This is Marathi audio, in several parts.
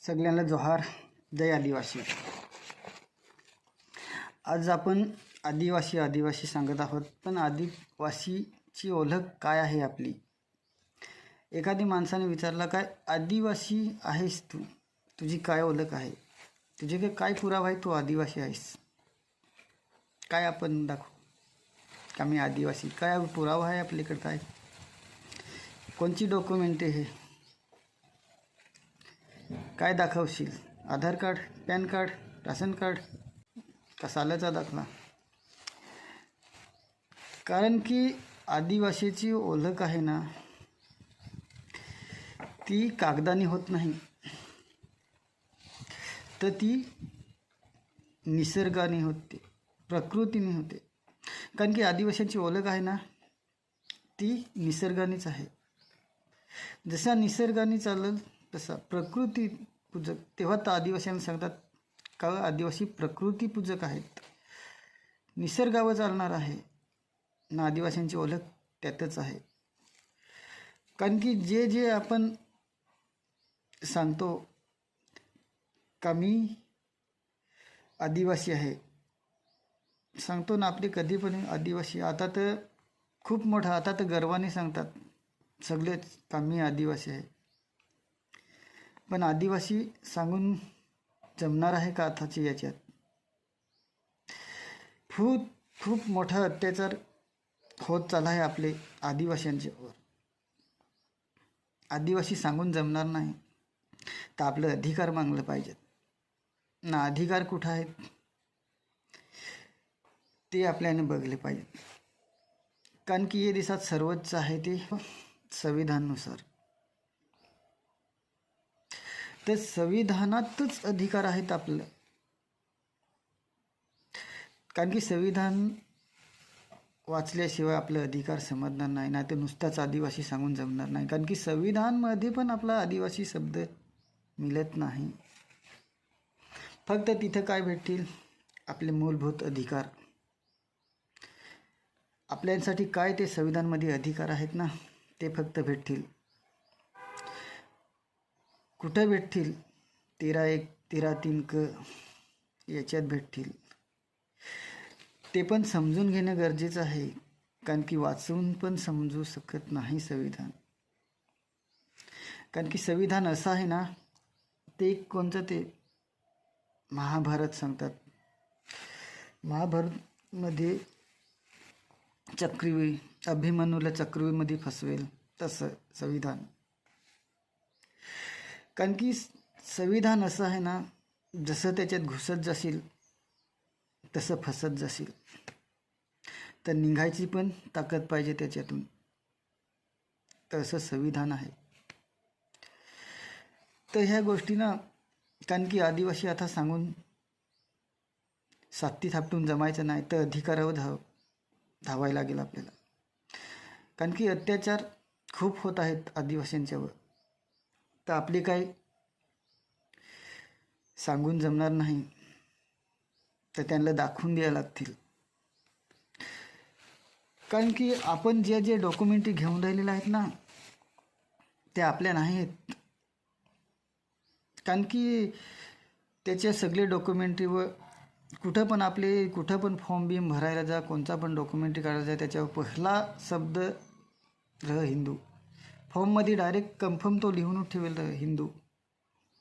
सगळ्यांना जोहार. जय आदिवासी. आज आपण आदिवासी सांगत आहोत. पण आदिवासीची ओळख काय आहे आपली? एखादी माणसाने विचारला, काय आदिवासी आहेस तू? तुझी काय ओळख आहे? तुझे काय पुरावा आहे तू आदिवासी आहेस? काय आपण दाखवू का मी आदिवासी? काय पुरावा आहे आपल्याकडे? काय कोणची डॉक्युमेंट आहे? काय दाखवशील? Aadhaar card, PAN card, ration card का सालाचा दाखला? कारण की आदिवासीची ओळख आहे ना, ती कागदाने होत नाही, तर ती निसर्गाने होते, प्रकृतीने होते. कारण की आदिवासींची ओळख आहे ना, ती निसर्गानेच आहे. जसा निसर्गाने चालेल तसा प्रकृती पूजक. तेव्हा तर आदिवासींना सांगतात का आदिवासी प्रकृती पूजक आहेत, निसर्गावर चालणार आहे ना. आदिवासींची ओळख त्यातच आहे. कारण की जे जे आपण सांगतो का मी आदिवासी आहे, सांगतो ना आपली कधी पण आदिवासी. आता तर खूप मोठा, आता तर गर्वाने सांगतात सगळेच का मी आदिवासी आहे. पण आदिवासी सांगून जमणार आहे का आताची याच्यात? खूप खूप मोठा अत्याचार होत चालला आहे आपले आदिवासींच्यावर. आदिवासी सांगून जमणार नाही, तर आपलं अधिकार मागलं पाहिजेत ना. अधिकार कुठं आहेत ते आपल्याने बघले पाहिजे. कारण की या देशात सर्वोच्च आहे ते संविधानानुसार. तर संविधानातच अधिकार आहेत आपलं. कारण की संविधान वाचल्याशिवाय आपलं अधिकार समजणार नाही, नाही तर नुसताच आदिवासी सांगून जमणार नाही. कारण की संविधानमध्ये पण आपला आदिवासी शब्द मिळत नाही. फक्त तिथं काय भेटतील? आपले मूलभूत अधिकार. आपल्यासाठी काय ते संविधानमध्ये अधिकार आहेत ना, ते फक्त भेटतील. कुठं भेटतील? 13(1), 13(3) क याच्यात भेटतील. ते पण समजून घेणं गरजेचं आहे. कारण की वाचून पण समजू शकत नाही संविधान. कारण की संविधान असं आहे ना, ते कोणतं ते महाभारत सांगतात. महाभारतमध्ये चक्रव्यूह, अभिमन्यूला चक्रव्यूहमध्ये फसवेल तसं संविधान. कारण की संविधान असं आहे ना, जसं त्याच्यात घुसत जाशील तसं फसत जाशील. तर निघायची पण ताकद पाहिजे त्याच्यातून. तसं संविधान आहे. तर ह्या गोष्टी ना, कारण की आदिवासी आता सांगून साथी थापटून जमायचं नाही, तर अधिकारावर धावायला लागेल आपल्याला. कारण की अत्याचार खूप होत आहेत आदिवासींच्यावर. तर आपले काही सांगून जमणार नाही, तर त्यांना दाखवून द्यायला लागतील. कारण की आपण जे जे डॉक्युमेंटरी घेऊन राहिलेले आहेत ना, ते आपल्या नाही आहेत. कारण की त्याचे सगळे डॉक्युमेंटरीवर कुठं पण आपले कुठं पण फॉर्म बिम भरायला जा, कोणता पण डॉक्युमेंटरी काढायला जा, त्याच्यावर पहिला शब्द हिंदू. फॉर्ममध्ये डायरेक्ट कन्फर्म तो लिहूनच ठेवेल हिंदू.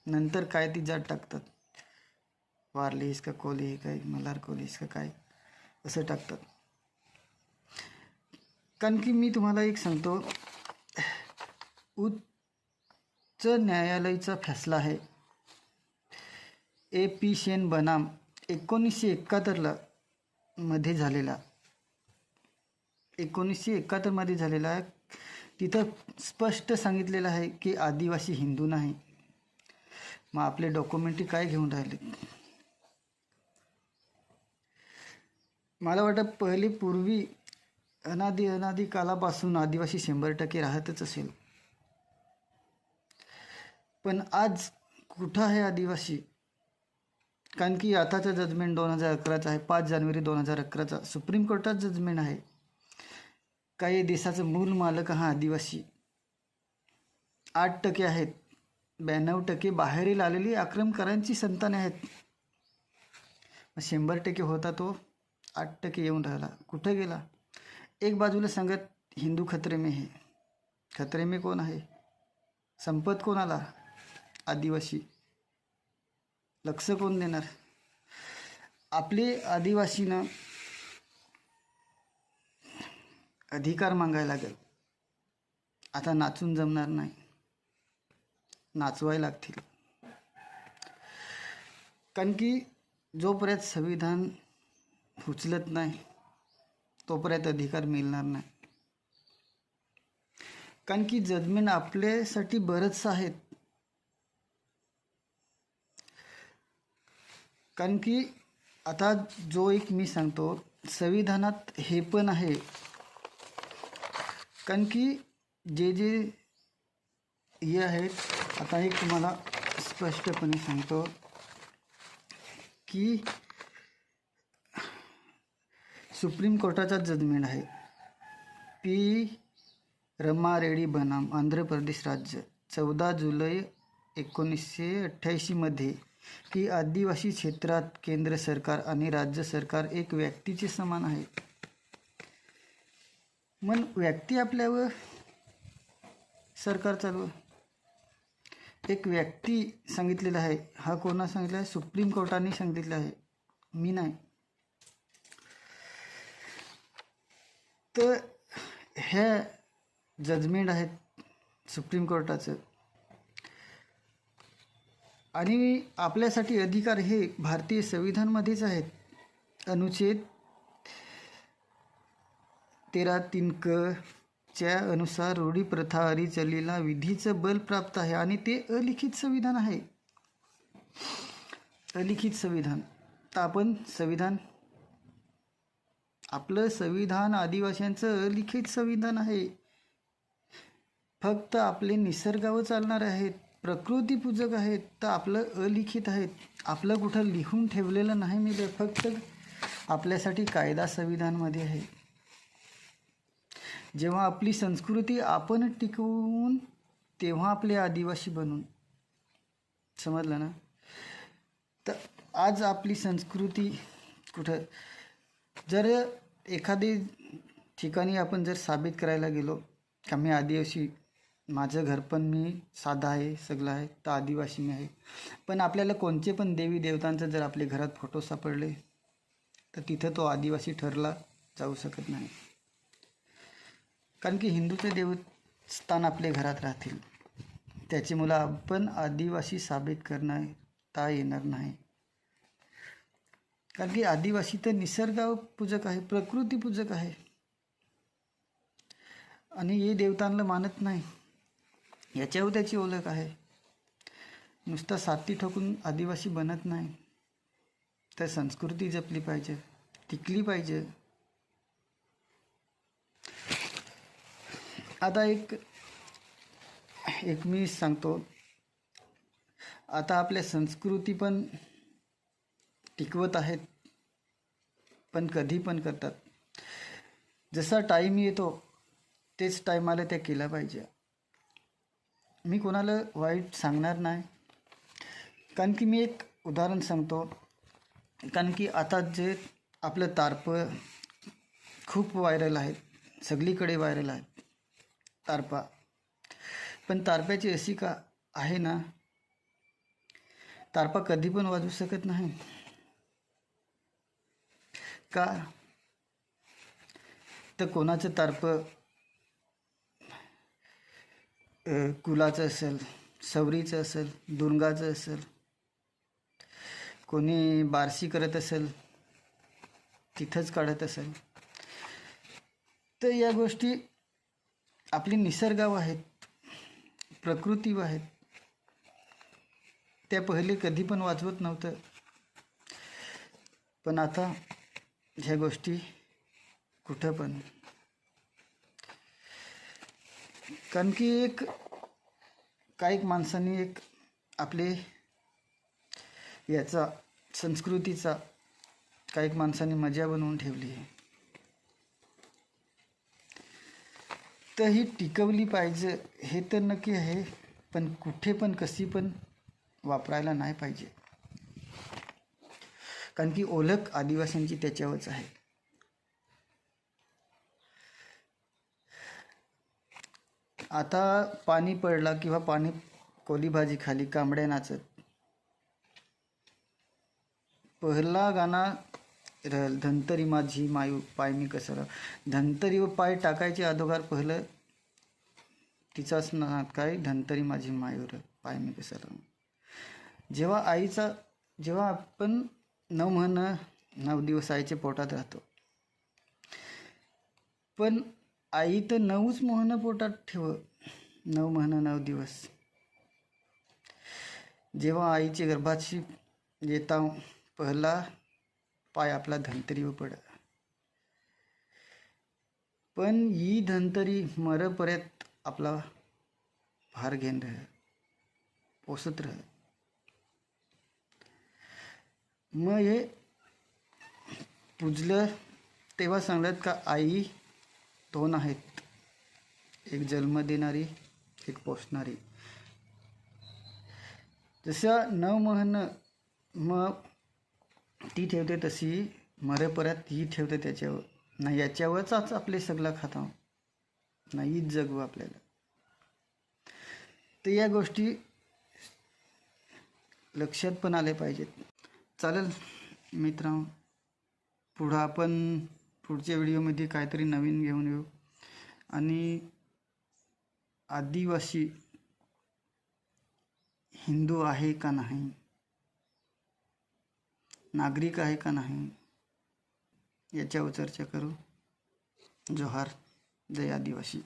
नंतर काय ती जात टाकतात, वारलीस का कोली, काय मल्हार कोलीस का काय असं टाकतात. कारण की मी तुम्हाला एक सांगतो, उच्च न्यायालयाचा फैसला आहे AP शेन बनाम 1971 मध्ये झालेला. 1971 मध्ये झालेला आहे. तिथं स्पष्ट सांगितलेलं आहे की आदिवासी हिंदू नाही. मग आपले डॉक्युमेंटरी काय घेऊन राहिले? मला वाटतं पहिली पूर्वी अनादी कालापासून आदिवासी 100% राहतच असेल. पण आज कुठं आहे आदिवासी? कारण की आताचं जजमेंट 2011चं आहे, 5 जानेवारी 2011चा सुप्रीम कोर्टात जजमेंट आहे. काही देशाचं मूल मालक हा आदिवासी 8% आहेत. 92% बाहेरील आलेली आक्रमणकारांची संताने आहेत. 100% होता तो 8% येऊन राहिला. कुठं गेला? एक बाजूला सांगत हिंदू खतरे में है. खतरे में कोण आहे? संपत कोणाला? आदिवासी. लक्ष कोण देणार? आपले आदिवासीनं अधिकार मागायला लागेल. आता नाचून जमणार नाही, नाचवाय लागतील. कारण की जोपर्यंत संविधान उचलत नाही तोपर्यंत अधिकार मिळणार नाही. कारण की जजमेंट आपल्यासाठी बरंच आहेत. कारण की आता जो एक मी सांगतो, संविधानात हे पण आहे. कारण की जे हे आहेत, आता एक तुम्हाला स्पष्टपणे सांगतो की सुप्रीम कोर्टाचा जजमेंट आहे. पी रमा रेड्डी बनाम आंध्र प्रदेश राज्य 14 जुलै 1988 मध्ये की आदिवासी क्षेत्रात केंद्र सरकार आणि राज्य सरकार एक व्यक्तीचे समान आहे. मग व्यक्ती आपल्यावर सरकार चालव. एक व्यक्ती सांगितलेला आहे. हा कोणा सांगितलं आहे? सुप्रीम कोर्टाने सांगितलं आहे, मी नाही. तर हे जजमेंट आहेत सुप्रीम कोर्टाचं. आणि आपल्यासाठी अधिकार हे भारतीय संविधानमध्येच आहेत. अनुच्छेद 13(3) च्या अनुसार रूढी प्रथा अरीचलीला विधीचं बल प्राप्त आहे आणि ते अलिखित संविधान आहे. अलिखित संविधान. तर आपण संविधान, आपलं संविधान आदिवासींचं अलिखित संविधान आहे. फक्त आपले निसर्गावर चालणार आहेत, प्रकृतीपूजक आहेत, तर आपलं अलिखित आहेत. आपलं कुठं लिहून ठेवलेलं नाही मी, फक्त आपल्यासाठी कायदा संविधानमध्ये आहे. जेव्हा आपली संस्कृती आपण टिकवून, तेव्हा आपले आदिवासी बनून. समजलं ना? तर आज आपली संस्कृती कुठं, जर एखादी ठिकाणी आपण जर साबित करायला गेलो का मी आदिवासी, माझं घर पण मी साधा आहे, सगळं आहे, तर आदिवासी मी आहे. पण आपल्याला कोणते पण देवी देवतांचं जर आपल्या घरात फोटो सापडले तर तिथं तो आदिवासी ठरला जाऊ शकत नाही. कारण की हिंदूचे देवस्थान आपल्या घरात राहतील, त्याची मुलं आपण आदिवासी साबित करता येणार नाही. कारण की आदिवासी तर निसर्गपूजक आहे, प्रकृतीपूजक आहे. आणि हे देवतांना मानत नाही, याच्यावर त्याची ओळख आहे. नुसता साथी ठोकून आदिवासी बनत नाही. तर संस्कृती जपली पाहिजे, टिकली पाहिजे. आता एक मी सांगतो, आता आपल्या संस्कृती पण टिकवत आहेत, पण कधी पण करतात. जसा टाईम येतो तेच टाईमाला ते केलं पाहिजे. मी कोणाला वाईट सांगणार नाही. कारण की मी एक उदाहरण सांगतो. कारण की आता जे आपलं तारपं खूप व्हायरल आहेत, सगळीकडे व्हायरल आहेत तारपा. पण तारप्याची अशी का आहे ना, तारपा कधी पण वाजू शकत नाही. का? तर कोणाचं तारपं कुलाचं असेल, सवरीचं असेल, दुर्गाचं असेल, कोणी बारशी करत असेल, तिथंच काढत असेल. तर या गोष्टी आपली निसर्गावर आहेत, प्रकृतीवर आहेत. त्या पहिले कधी पण वाजवत नव्हतं, पण आता ह्या गोष्टी कुठं पण. कारण की काही माणसांनी एक आपले याचा संस्कृतीचा काही माणसांनी मजा बनवून ठेवली आहे. तर ही टिकवली पाहिजे हे तर नक्की आहे. पण कुठे पण कशी पण वापरायला नाही पाहिजे, कारण की ओळख आदिवासींची त्याच्यावरच आहे. आता पाणी पडला किंवा पाणी कोली भाजी खाली कांबड्या नाचत, पहिला गाणं राहील धनतरी माझी मायू पाय मी कसं धनतरीवर पाय टाकायचे अगोदर पहिलं तिचाच ना काय धनतरी माझी मायूर पाय मी कसं. जेव्हा आपण 9 महिना 9 दिवस आईच्या पोटात राहतो, पण आई तर 9च महिना पोटात ठेव, 9 महिना 9 दिवस. जेव्हा आईच्या गर्भाशी येता पहिला पाय आपला धनतरीवर पड, पण ही धनतरी मरेपर्यंत आपला भार घेऊन राह, पोसत राह. मग हे पूजलं तेव्हा सांगतात का आई 2 आहेत, एक जन्म देणारी, एक पोसणारी. जसं 9 महिना मग ती ठेवते, तशी मरेपर्यंत ही ठेवते त्याच्यावर. नाही याच्यावरच आपले सगळं खाता, नाहीच जगू आपल्याला. तर या गोष्टी लक्षात पण आले पाहिजेत. चालेल मित्रांनो, पुढं आपण पुढच्या व्हिडिओमध्ये काहीतरी नवीन घेऊन येऊ. आणि आदिवासी हिंदू आहे का नाही, नागरिक आहे का नाही, याच्यावर चर्चा करू. जोहार, जय आदिवासी.